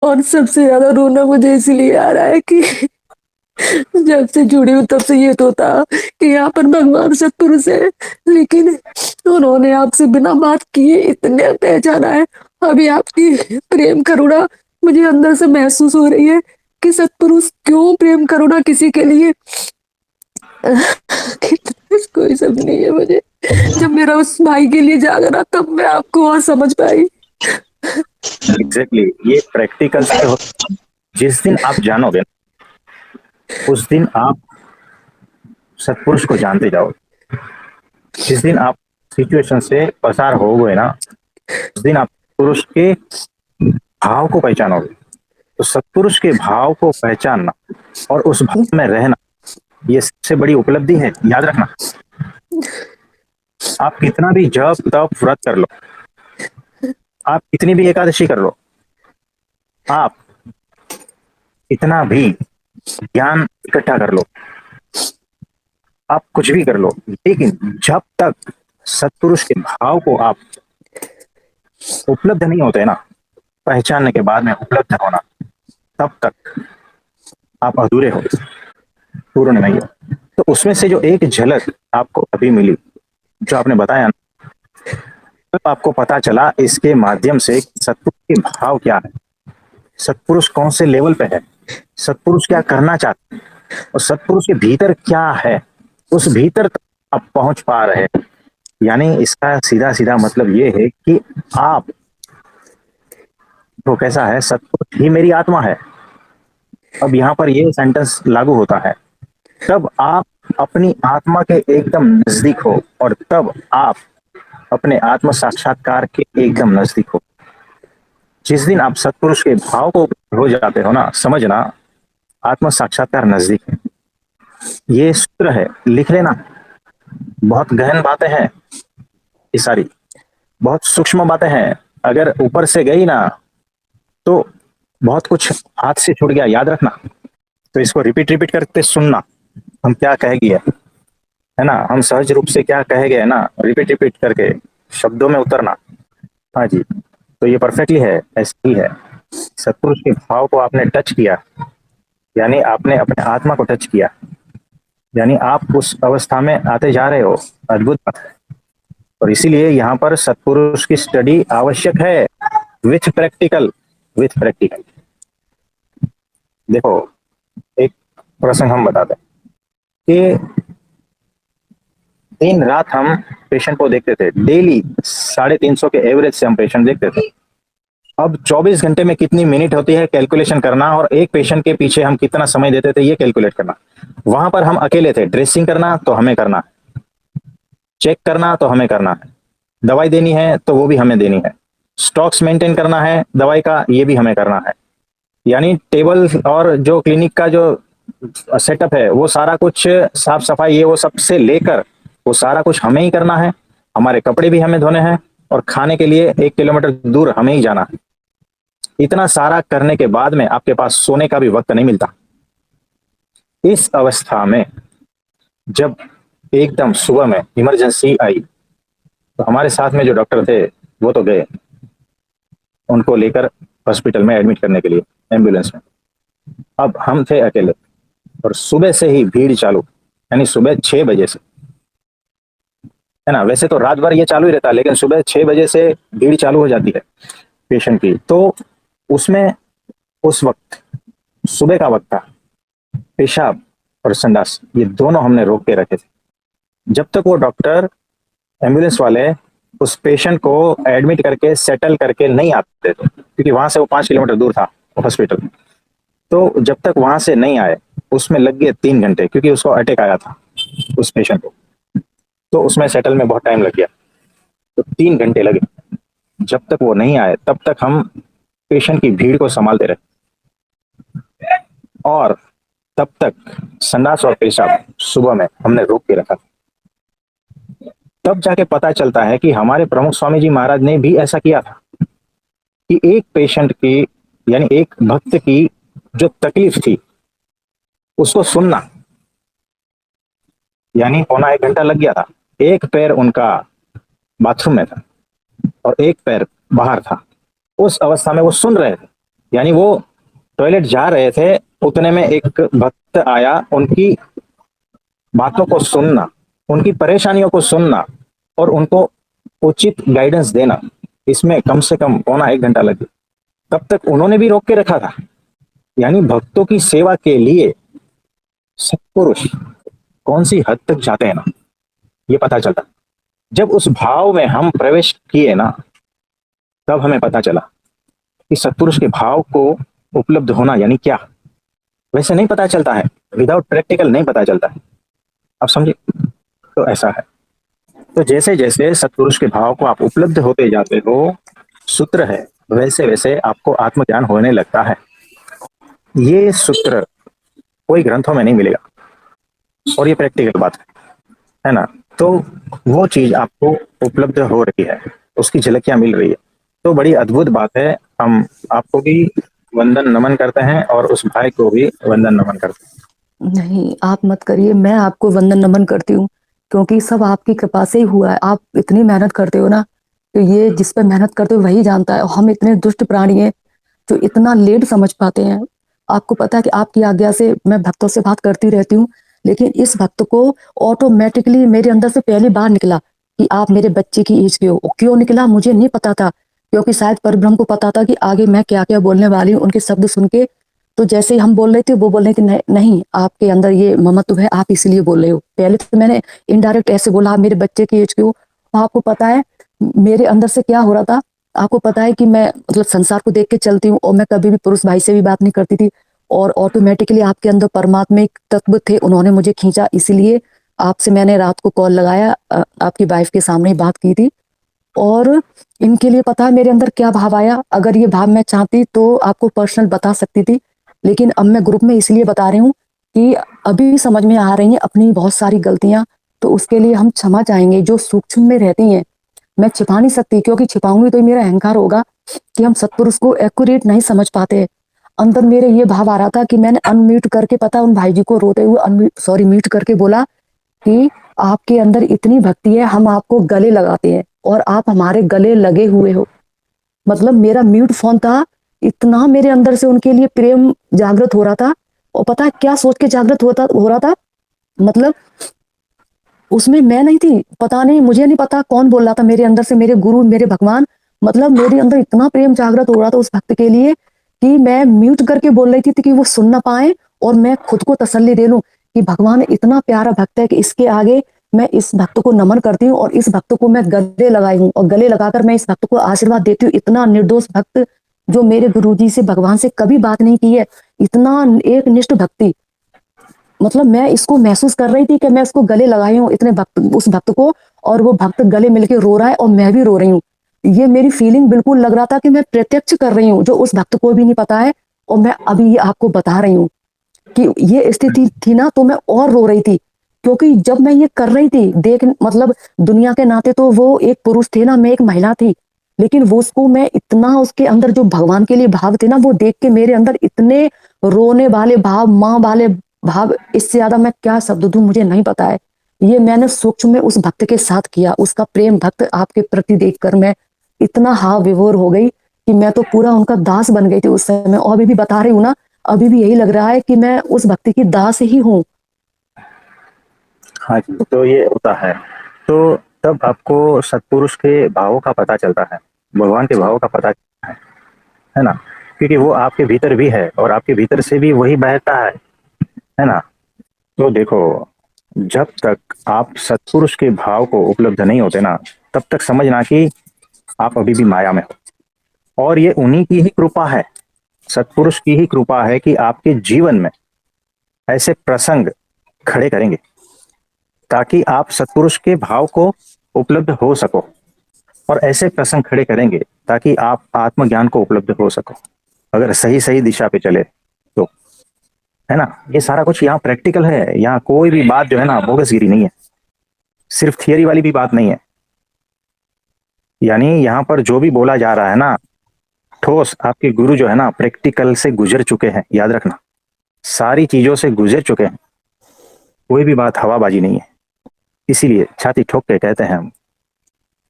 और सबसे ज़्यादा रोना मुझे इसलिए आ रहा है कि जब से जुड़ी हूँ तब से ये तो था कि यहाँ पर भगवान सत्पुरुष है, लेकिन उन्होंने आपसे बिना बात किए इतने पहचाना है। अभी आपकी प्रेम करुणा मुझे अंदर से महसूस हो रही है कि सत्पुरुष क्यों प्रेम करुणा किसी के लिए कितना कोई समझ नहीं है मुझे। जब मेरा उस भाई के लिए जागा ना तब मैं आपको और समझ पाई। एग्जैक्टली ये प्रैक्टिकल से हो। जिस दिन आप जानोगे उस दिन आप सत्पुरुष को जानते जाओगे। जिस दिन आप सिचुएशन से पसार हो गए ना उस दिन आप पुरुष के भाव को पहचानोगे। तो सत्पुरुष के भाव को पहचानना और उस भाव में रहना ये सबसे बड़ी उपलब्धि है। याद रखना, आप कितना भी जप तप व्रत कर लो, आप कितनी भी एकादशी कर लो, आप इतना भी ज्ञान इकट्ठा कर लो, आप कुछ भी कर लो, लेकिन जब तक सत्पुरुष के भाव को आप उपलब्ध नहीं होते ना, पहचानने के बाद में उपलब्ध होना, तब तक आप अधूरे हो, पूर्ण नहीं हो। तो उसमें से जो एक झलक आपको अभी मिली, जो आपने बताया ना, तब आपको पता चला इसके माध्यम से सत्पुरुष के भाव क्या है, सत्पुरुष कौन से लेवल पे है, सत्पुरुष क्या करना चाहते हैं, और सत्पुरुष के भीतर क्या है, उस भीतर तक आप पहुंच पा रहे हैं। यानी इसका सीधा सीधा मतलब ये है कि आप तो कैसा है, सत्पुरुष ही मेरी आत्मा है। अब यहाँ पर ये सेंटेंस लागू होता है तब आप अपनी आत्मा के एकदम नजदीक हो और तब आप अपने आत्म साक्षात्कार के एकदम नजदीक हो। जिस दिन आप सत्पुरुष के भाव को हो जाते हो ना, समझना आत्म साक्षात्कार नजदीक है। ये सूत्र है, लिख लेना। बहुत गहन बातें हैं ये सारी, बहुत सूक्ष्म बातें हैं। अगर ऊपर से गई ना तो बहुत कुछ हाथ से छूट गया, याद रखना। तो इसको रिपीट रिपीट करते सुनना, हम क्या कह गए है ना, हम सहज रूप से क्या कहे गए ना, रिपीट रिपीट करके शब्दों में उतरना। हाँ जी, तो ये परफेक्टली है, ऐसा ही है। सत्पुरुष के भाव को आपने टच किया, यानी आपने अपने आत्मा को टच किया, यानी आप उस अवस्था में आते जा रहे हो। अद्भुत बात है। और इसीलिए यहाँ पर सत्पुरुष की स्टडी आवश्यक है, विथ प्रैक्टिकल, विथ प्रैक्टिकल। देखो एक प्रसंग हम बताते हैं कि दिन रात हम पेशेंट को देखते थे, डेली 350 के एवरेज से हम पेशेंट देखते थे। अब 24 घंटे में कितनी मिनट होती है कैलकुलेशन करना, और एक पेशेंट के पीछे हम कितना समय देते थे ये कैलकुलेट करना। वहां पर हम अकेले थे, ड्रेसिंग करना तो हमें करना है, चेक करना तो हमें करना है, दवाई देनी है तो वो भी हमें देनी है, स्टॉक्स मेंटेन करना है दवाई का, ये भी हमें करना है। यानी टेबल और जो क्लिनिक का जो सेटअप है वो सारा कुछ, साफ सफाई ये वो सबसे लेकर वो सारा कुछ हमें ही करना है। हमारे कपड़े भी हमें धोने हैं और खाने के लिए 1 किलोमीटर दूर हमें ही जाना है। इतना सारा करने के बाद में आपके पास सोने का भी वक्त नहीं मिलता। इस अवस्था में जब एकदम सुबह में इमरजेंसी आई तो हमारे साथ में जो डॉक्टर थे वो तो गए उनको लेकर हॉस्पिटल में एडमिट करने के लिए एम्बुलेंस में। अब हम थे अकेले और सुबह से ही भीड़ चालू, यानी सुबह 6 बजे से, है ना। वैसे तो रात भर ये चालू ही रहता है लेकिन सुबह 6 बजे से भीड़ चालू हो जाती है पेशेंट की। तो उसमें उस वक्त सुबह का वक्त था, पेशाब और संडास ये दोनों हमने रोक के रखे थे जब तक वो डॉक्टर एम्बुलेंस वाले उस पेशेंट को एडमिट करके सेटल करके नहीं आते थे, क्योंकि वहां से वो 5 किलोमीटर दूर था हॉस्पिटल। तो जब तक वहां से नहीं आए उसमें लग गए 3 घंटे, क्योंकि उसको अटैक आया था उस पेशेंट को, तो उसमें सेटल में बहुत टाइम लग गया। तो 3 घंटे लगे। जब तक वो नहीं आए तब तक हम पेशेंट की भीड़ को संभालते रहे और तब तक संडास और पेशाब सुबह में हमने रोक के रखा। तब जाके पता चलता है कि हमारे प्रमुख स्वामी जी महाराज ने भी ऐसा किया था कि एक पेशेंट की, यानी एक भक्त की जो तकलीफ थी उसको सुनना, यानी 1.25 घंटा लग गया था। एक पैर उनका बाथरूम में था और एक पैर बाहर था। उस अवस्था में वो सुन रहे थे यानी वो टॉयलेट जा रहे थे, उतने में एक भक्त आया, उनकी बातों को सुनना, उनकी परेशानियों को सुनना और उनको उचित गाइडेंस देना, इसमें कम से कम पौना 1 घंटा लग गया। तब तक उन्होंने भी रोक के रखा था। यानी भक्तों की सेवा के लिए सत्पुरुष कौन सी हद तक जाते हैं ना, ये पता चलता। जब उस भाव में हम प्रवेश किए ना, तब हमें पता चला कि सत्पुरुष के भाव को उपलब्ध होना यानी क्या। वैसे नहीं पता चलता है, विदाउट प्रैक्टिकल नहीं पता चलता है। आप समझे? तो ऐसा है। तो जैसे जैसे सत्पुरुष के भाव को आप उपलब्ध होते जाते हो, सूत्र है, वैसे वैसे आपको आत्मज्ञान होने लगता है। ये सूत्र कोई ग्रंथों में नहीं मिलेगा और ये प्रैक्टिकल बात है ना। तो वो चीज आपको उपलब्ध हो रही है, उसकी झलकियां मिल रही है, तो बड़ी अद्भुत बात है। हम आपको भी वंदन नमन करते हैं और उस भाई को भी वंदन नमन करते हैं। नहीं, आप मत करिए, मैं आपको वंदन नमन करती हूँ, क्योंकि सब आपकी कृपा से ही हुआ है। आप इतनी मेहनत करते हो ना, तो ये जिस पे मेहनत करते हो वही जानता है। हम इतने दुष्ट प्राणी हैं जो इतना लेट समझ पाते हैं। आपको पता है कि आपकी आज्ञा से मैं भक्तों से बात करती रहती हूँ, लेकिन इस भक्त को ऑटोमेटिकली मेरे अंदर से पहली बार निकला कि आप मेरे बच्चे की एज के हो। क्यों निकला मुझे नहीं पता था, क्योंकि शायद परब्रह्म को पता था कि आगे मैं क्या क्या बोलने वाली हूँ। उनके शब्द सुन के तो जैसे ही हम बोल रहे थे, वो बोल रहे थे नहीं, आपके अंदर ये ममत्व है, आप इसलिए बोल रहे हो। पहले तो मैंने इनडायरेक्ट ऐसे बोला, आप मेरे बच्चे की एज के हो। आपको पता है मेरे अंदर से क्या हो रहा था? आपको पता है कि मैं मतलब संसार को देख के चलती हूँ और मैं कभी भी पुरुष भाई से भी बात नहीं करती थी, और ऑटोमेटिकली आपके अंदर परमात्मिक तत्व थे, उन्होंने मुझे खींचा। इसलिए आपसे मैंने रात को कॉल लगाया, आपकी वाइफ के सामने ही बात की थी। और इनके लिए पता है मेरे अंदर क्या भाव आया। अगर ये भाव मैं चाहती तो आपको पर्सनल बता सकती थी, लेकिन अब मैं ग्रुप में इसलिए बता रही हूँ कि अभी समझ में आ रही हैं अपनी बहुत सारी गलतियां, तो उसके लिए हम क्षमा चाहेंगे। जो सूक्ष्म में रहती हैं मैं छिपा नहीं सकती, क्योंकि छिपाऊंगी तो ये मेरा अहंकार होगा कि हम सत्पुरुष को एक्यूरेट नहीं समझ पाते। अंदर मेरे ये भाव आ रहा था कि मैंने अनम्यूट करके, पता उन भाई जी को रोते हुए सॉरी म्यूट करके बोला कि आपके अंदर इतनी भक्ति है, हम आपको गले लगाते हैं और आप हमारे गले लगे हुए हो। मतलब मेरा म्यूट फोन था, इतना मेरे अंदर से उनके लिए प्रेम जागृत हो रहा था। और पता है क्या सोच के जागृत हो रहा था? मतलब उसमें मैं नहीं थी, पता नहीं, मुझे नहीं पता कौन बोल रहा था मेरे अंदर से, मेरे गुरु, मेरे भगवान। मतलब मेरे अंदर इतना प्रेम जागृत हो रहा था उस भक्त के लिए कि मैं म्यूट करके बोल रही थी कि वो सुन ना पाए, और मैं खुद को तसल्ली दे लूं कि भगवान इतना प्यारा भक्त है कि इसके आगे मैं इस भक्त को नमन करती हूँ और इस भक्त को मैं गले लगाई हूँ, और गले लगाकर मैं इस भक्त को आशीर्वाद देती हूँ। इतना निर्दोष भक्त जो मेरे गुरुजी से, भगवान से कभी बात नहीं की है, इतना एक निष्ठ भक्ति। मतलब मैं इसको महसूस कर रही थी कि मैं इसको गले लगाई हूँ इतने भक्त, उस भक्त को, और वो भक्त गले मिलके रो रहा है और मैं भी रो रही हूँ। ये मेरी फीलिंग बिल्कुल लग रहा था कि मैं प्रत्यक्ष कर रही हूँ, जो उस भक्त को भी नहीं पता है। और मैं अभी ये आपको बता रही हूँ कि ये स्थिति थी ना, तो मैं और रो रही थी, क्योंकि जब मैं ये कर रही थी, देख मतलब दुनिया के नाते तो वो एक पुरुष थे ना, मैं एक महिला थी, लेकिन वो उसको मैं इतना, उसके अंदर जो भगवान के लिए भाव थे ना, वो देख के मेरे अंदर इतने रोने वाले भाव, माँ वाले भाव, इससे ज्यादा मैं क्या शब्द दूं मुझे नहीं पता है। ये मैंने सूक्ष्म में उस भक्त के साथ किया। उसका प्रेम भक्त आपके प्रति देखकर मैं इतना हाव विभोर हो गई कि मैं तो पूरा उनका दास बन गई थी उस समय। और अभी भी बता रही हूँ ना, अभी भी यही लग रहा है कि मैं उस भक्ति की दास ही हूँ। हाँ जी, तो ये होता है। तो तब आपको सत्पुरुष के भावों का पता चलता है, भगवान के भावों का पता चलता है ना, क्योंकि वो आपके भीतर भी है और आपके भीतर से भी वही बहता है ना। तो देखो, जब तक आप सत्पुरुष के भाव को उपलब्ध नहीं होते ना, तब तक समझना कि आप अभी भी माया में हो, और ये उन्हीं की ही कृपा है, सत्पुरुष की ही कृपा है कि आपके जीवन में ऐसे प्रसंग खड़े करेंगे ताकि आप सत्पुरुष के भाव को उपलब्ध हो सको, और ऐसे प्रसंग खड़े करेंगे ताकि आप आत्मज्ञान को उपलब्ध हो सको, अगर सही सही दिशा पे चले तो, है ना। ये सारा कुछ यहाँ प्रैक्टिकल है, यहाँ कोई भी बात जो है ना बोगसगिरी नहीं है, सिर्फ थियरी वाली भी बात नहीं है। यानी यहाँ पर जो भी बोला जा रहा है ना, ठोस आपके गुरु जो है ना प्रैक्टिकल से गुजर चुके हैं, याद रखना, सारी चीजों से गुजर चुके हैं, कोई भी बात हवाबाजी नहीं है। इसीलिए छाती ठोक के कहते हैं हम,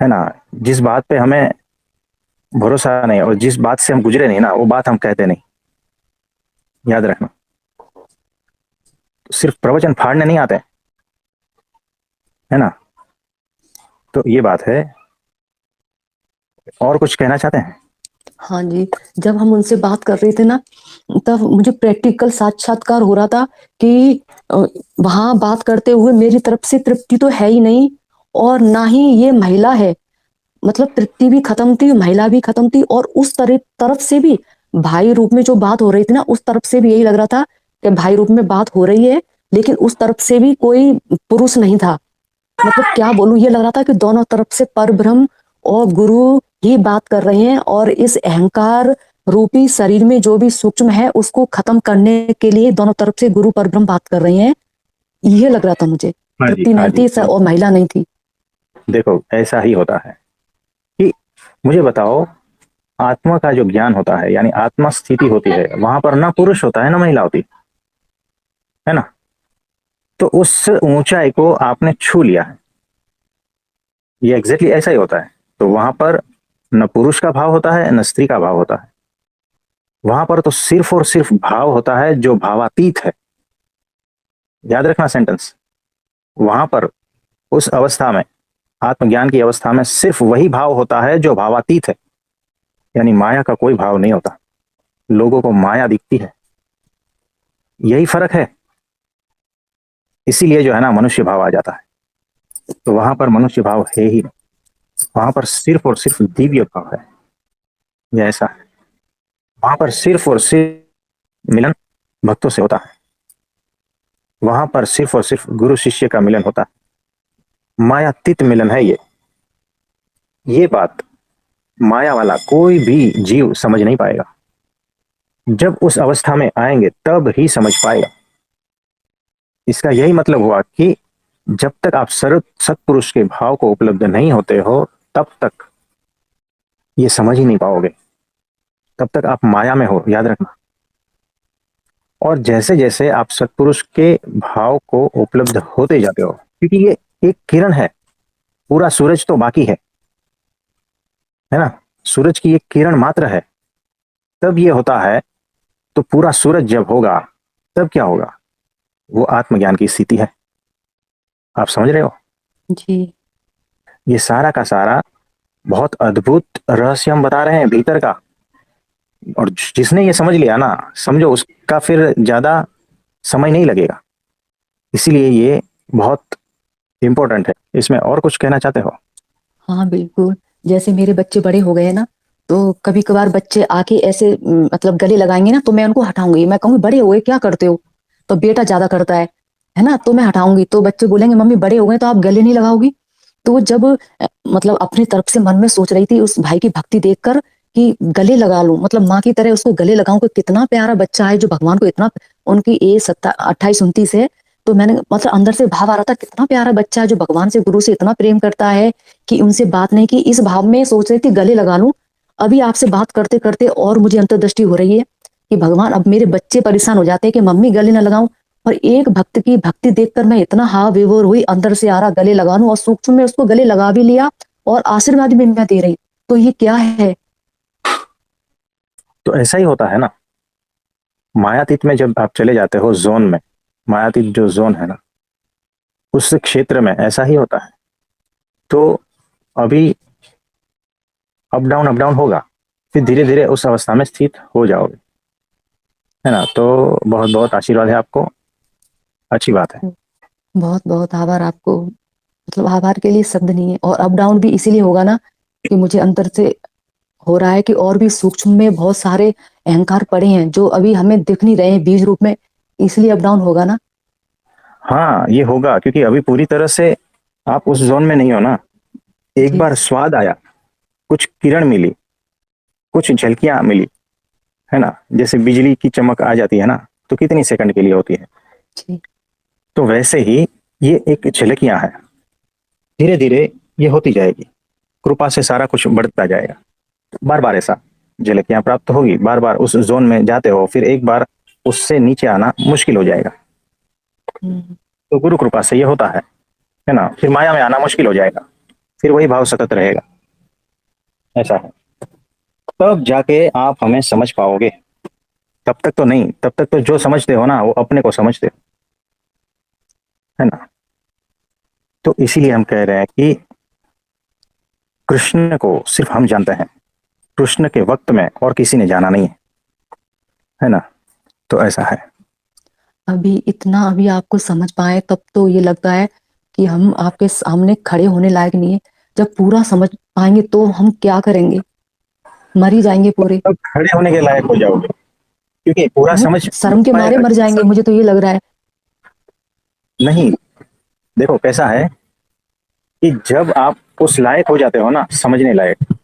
है ना, जिस बात पे हमें भरोसा नहीं, और जिस बात से हम गुजरे नहीं ना वो बात हम कहते नहीं, याद रखना। तो सिर्फ प्रवचन फाड़ने नहीं आते, है ना। तो ये बात है। और कुछ कहना चाहते हैं? हाँ जी, जब हम उनसे बात कर रहे थे ना, तब मुझे प्रैक्टिकल साक्षात्कार हो रहा था कि वहां बात करते हुए मेरी तरफ से तृप्ति तो है ही नहीं, और ना ही ये महिला है। मतलब तृप्ति भी खत्म थी, महिला भी खत्म थी, और उस तरफ से भी भाई रूप में जो बात हो रही थी ना, उस तरफ से भी यही लग रहा था कि भाई रूप में बात हो रही है, लेकिन उस तरफ से भी कोई पुरुष नहीं था। मतलब क्या बोलूं, ये लग रहा था कि दोनों तरफ से परब्रह्म और गुरु ही बात कर रहे हैं, और इस अहंकार रूपी शरीर में जो भी सूक्ष्म है उसको खत्म करने के लिए दोनों तरफ से गुरु परब्रह्म बात कर रहे हैं। ये लग रहा था मुझे, हाँ जी, तृप्ति हाँ नहीं जी। थी और महिला नहीं थी। देखो ऐसा ही होता है कि, मुझे बताओ, आत्मा का जो ज्ञान होता है यानी आत्मा स्थिति होती है, वहां पर ना पुरुष होता है ना महिला होती है ना। तो उस ऊंचाई को आपने छू लिया है, ये एग्जैक्टली ऐसा ही होता है। तो वहां पर न पुरुष का भाव होता है न स्त्री का भाव होता है, वहां पर तो सिर्फ और सिर्फ भाव होता है जो भावातीत है। याद रखना सेंटेंस। वहां पर उस अवस्था में, आत्मज्ञान की अवस्था में, सिर्फ वही भाव होता है जो भावातीत है, यानी माया का कोई भाव नहीं होता। लोगों को माया दिखती है, यही फर्क है। इसीलिए जो है ना मनुष्य भाव आ जाता है। तो वहां पर मनुष्य भाव है ही नहीं, वहां पर सिर्फ और सिर्फ दिव्य भाव है। ये ऐसा है, वहां पर सिर्फ और सिर्फ मिलन भक्तों से होता है, वहां पर सिर्फ और सिर्फ गुरु शिष्य का मिलन होता है। मायातीत मिलन है ये बात माया वाला कोई भी जीव समझ नहीं पाएगा। जब उस अवस्था में आएंगे तब ही समझ पाएगा। इसका यही मतलब हुआ कि जब तक आप सर्व सत्पुरुष के भाव को उपलब्ध नहीं होते हो, तब तक ये समझ ही नहीं पाओगे, तब तक आप माया में हो, याद रखना। और जैसे जैसे आप सत्पुरुष के भाव को उपलब्ध होते जाते हो, क्योंकि ये एक किरण है, पूरा सूरज तो बाकी है ना। सूरज की एक किरण मात्र है, तब ये होता है। तो पूरा सूरज जब होगा तब क्या होगा, वो आत्मज्ञान की स्थिति है। आप समझ रहे हो? जी। ये सारा का सारा बहुत अद्भुत रहस्य हम बता रहे हैं भीतर का। और जिसने ये समझ लिया ना, समझो उसका फिर ज्यादा समय नहीं लगेगा। इसीलिए ये बहुत इंपॉर्टेंट है। इसमें और कुछ कहना चाहते हो? हाँ बिल्कुल, जैसे मेरे बच्चे बड़े हो गए ना, तो कभी कभार बच्चे आके ऐसे मतलब गले लगाएंगे ना, तो मैं उनको हटाऊंगी। मैं कहूंगी बड़े हो गए क्या करते हो, तो बेटा ज्यादा करता है ना, तो मैं हटाऊंगी। तो बच्चे बोलेंगे मम्मी बड़े हो गए तो आप गले नहीं लगाओगी। तो जब मतलब अपनी तरफ से मन में सोच रही थी उस भाई की भक्ति देखकर कि गले लगा लूं, मतलब माँ की तरह उसको गले लगाऊं, कि कितना प्यारा बच्चा है जो भगवान को इतना, उनकी एज 28-29 है। तो मैंने मतलब अंदर से भाव आ रहा था, कितना प्यारा बच्चा है जो भगवान से गुरु से इतना प्रेम करता है कि उनसे बात नहीं की। इस भाव में सोच रही थी गले लगा लूं। अभी आपसे बात करते करते और मुझे अंतर्दृष्टि हो रही है कि भगवान, अब मेरे बच्चे परेशान हो जाते हैं कि मम्मी गले न लगाऊं, और एक भक्त की भक्ति देखकर मैं इतना हा विभोर हुई, अंदर से आ रहा गले लगा लूं, और सूक्ष्म में उसको गले लगा भी लिया, और आशीर्वाद भी मैं दे रही। तो ये क्या है? तो ऐसा ही होता है ना, मायातीत में जब आप चले जाते हो जोन में, मायातीत जो जोन है ना, उस क्षेत्र में ऐसा ही होता है। तो अभी अप डाउन होगा, फिर धीरे धीरे उस अवस्था में स्थित हो जाओगे, है ना। तो बहुत बहुत आशीर्वाद है आपको, अच्छी बात है। बहुत बहुत आभार आपको, मतलब आभार के लिए शब्द नहीं है। और अप डाउन भी इसीलिए होगा ना कि मुझे अंदर से हो रहा है कि और भी सूक्ष्म में बहुत सारे अहंकार पड़े हैं जो अभी हमें दिख नहीं रहे हैं बीज रूप में, इसलिए अप डाउन होगा ना। हाँ ये होगा, क्योंकि अभी पूरी तरह से आप उस जोन में नहीं हो ना। एक जी। बार स्वाद आया, कुछ किरण मिली, कुछ झलकियां मिली, है ना। जैसे बिजली की चमक आ जाती है ना, तो कितनी सेकंड के लिए होती है। जी। तो वैसे ही ये एक झलकियां है, धीरे धीरे ये होती जाएगी, कृपा से सारा कुछ बढ़ता जाएगा। बार बार ऐसा झलकियां प्राप्त होगी, बार बार उस जोन में जाते हो, फिर एक बार उससे नीचे आना मुश्किल हो जाएगा। हम्म। तो गुरु कृपा से ये होता है ना। फिर माया में आना मुश्किल हो जाएगा, फिर वही भाव सतत रहेगा, ऐसा है। तब जाके आप हमें समझ पाओगे, तब तक तो नहीं। तब तक तो जो समझते हो ना वो अपने को समझते हो, है ना। तो इसीलिए हम कह रहे हैं कि कृष्ण को सिर्फ हम जानते हैं, कृष्ण के वक्त में और किसी ने जाना नहीं है ना। तो ऐसा है। अभी इतना अभी आपको समझ पाए तब तो ये लगता है कि हम आपके सामने खड़े होने लायक नहीं है। जब पूरा समझ पाएंगे तो हम क्या करेंगे, मर ही जाएंगे पूरे। तब खड़े होने के लायक हो जाओगे, क्योंकि पूरा नहीं, समझ शर्म के मारे पाएगा मर जाएंगे, मुझे तो ये लग रहा है। नहीं। देखो कैसा है कि जब आप उस लायक हो जाते हो ना, समझने लायक,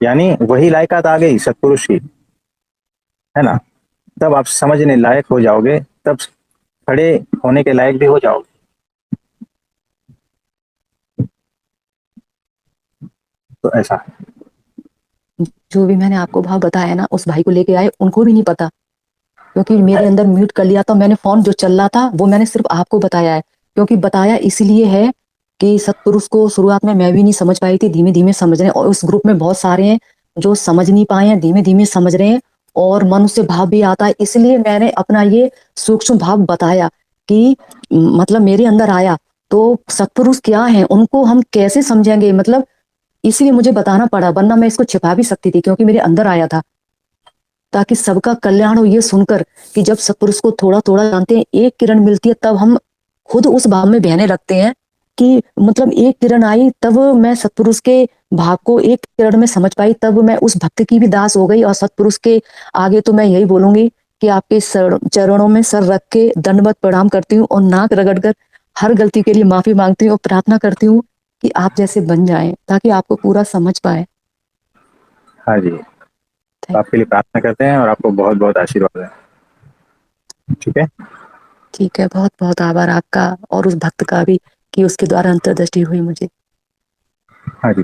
यानी वही लायकात आ गई सत्पुरुष की, है ना, तब आप समझने लायक हो जाओगे, तब खड़े होने के लायक भी हो जाओगे। तो ऐसा है। जो भी मैंने आपको भाव बताया ना, उस भाई को लेके आए, उनको भी नहीं पता, क्योंकि मेरे अंदर म्यूट कर लिया था मैंने फोन। जो चल रहा था वो मैंने सिर्फ आपको बताया है, क्योंकि बताया इसलिए है कि सत्पुरुष को शुरुआत में मैं भी नहीं समझ पाई थी, धीमे धीमे समझ रहे हैं। और उस ग्रुप में बहुत सारे हैं जो समझ नहीं पाए हैं, धीमे धीमे समझ रहे हैं। और मनुष्य भाव भी आता है, इसलिए मैंने अपना ये सूक्ष्म भाव बताया कि मतलब मेरे अंदर आया। तो सत्पुरुष क्या है, उनको हम कैसे समझेंगे, मतलब इसीलिए मुझे बताना पड़ा, वरना मैं इसको छिपा भी सकती थी, क्योंकि मेरे अंदर आया था, ताकि सबका कल्याण हो। ये सुनकर कि जब सत्पुरुष को थोड़ा थोड़ा जानते हैं, एक किरण मिलती है, तब हम खुद उस भाव में बहने लगते हैं कि मतलब एक किरण आई तब मैं सत्पुरुष के भाव को एक किरण में समझ पाई, तब मैं उस भक्त की भी दास हो गई। और सत्पुरुष के आगे तो मैं यही बोलूंगी कि आपके चरणों में सर रख के दंडवत प्रणाम करती हूँ, और नाक रगड़ कर हर गलती के लिए माफी मांगती हूँ, और प्रार्थना करती हूँ कि आप जैसे बन जाएं, ताकि आपको पूरा समझ पाए। हाँ जी, तो आपके लिए प्रार्थना करते हैं और आपको बहुत बहुत आशीर्वाद है। ठीक है। ठीक है, बहुत बहुत आभार आपका और उस भक्त का भी कि उसके द्वारा अंतर्दृष्टि हुई मुझे। हाँ जी।